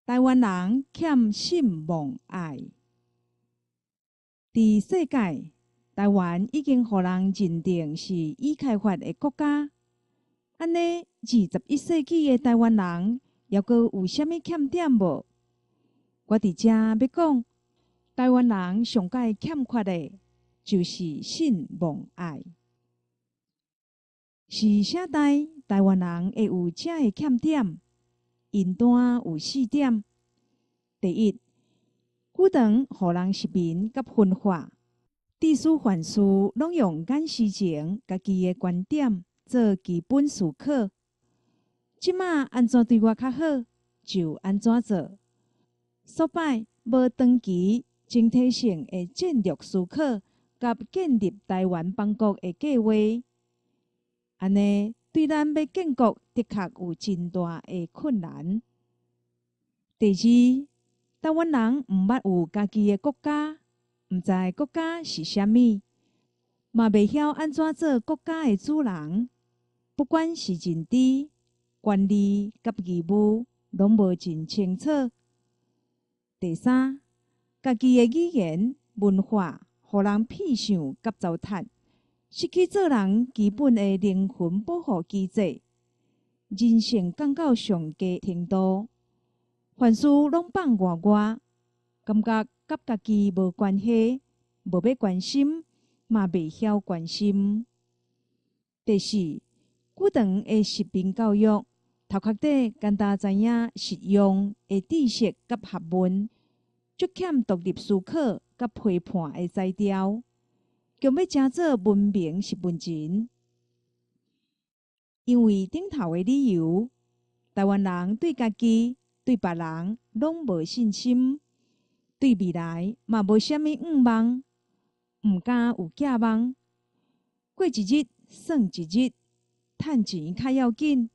台湾人欠信望爱。伫世界，台湾已经互人认定是已开发的国家。安尼，21世纪的台湾人，还阁有啥物欠点无？我伫遮要讲，台湾人上界欠缺的，就是信望爱。是啥代台湾人会有遮个欠点？因单有4点。第一，久长互人失眠甲分化，知识凡事拢用眼事情家己的观点做基本思考。即马安怎对我较好，就安怎做。所摆无长期整体性的战略思考，甲建立台湾邦国的计划，安尼对咱要建国的确有真大的困难。第二，台湾人毋捌有家己的国家，毋知国家是啥物，嘛袂晓安怎做国家的主人。不管是认知、管理甲义务，拢无真清楚。第三，家己的语言文化，互人翕相甲糟蹋，失去做人基本的灵魂保护机制，人性降到上低程度。凡事拢放外外，感觉甲家己无关系，无要关心，嘛袂晓关心。第四，久长的实名教育，头壳底简单知影实用的知识甲学问，足欠独立思考甲批判的材料，强要诚做文明是文人。因为顶头的理由，台湾人对家己、对别人拢无信心，对未来嘛无啥物愿望，毋敢有寄望。过一日算一日，趁钱较要紧。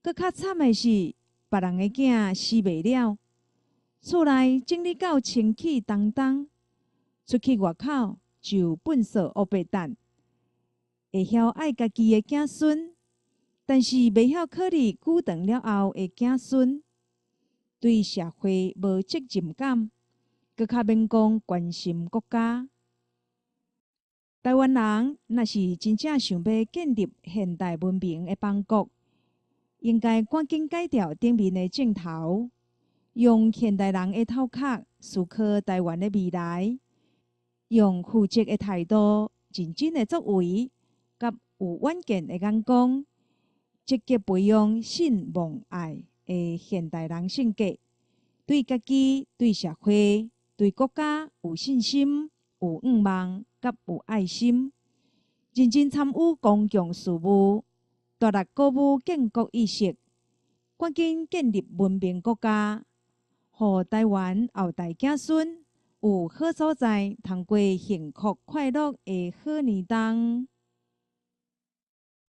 搁较惨的是，别人的囝死袂了，厝内整理到清气当当，出去外口就粪扫乌白蛋。会晓爱家己的子孙，但是袂晓考虑久长了后的子孙，对社会无责任感，搁较免讲关心国家。台湾人若是真正想要建立现代文明的邦国，应该赶紧改掉顶面的镜头，用现代人的头壳思考台湾的未来，用负责的态度、认真的作为，甲有远见的眼光，积极培养信望爱的现代人性格，对家己、对社会、对国家有信心、有愿望，甲有爱心，认真参与公共事务，大力鼓舞建国意识，赶紧建立文明国家，互台湾后代子孙有好所在，通过幸福快乐的好年冬。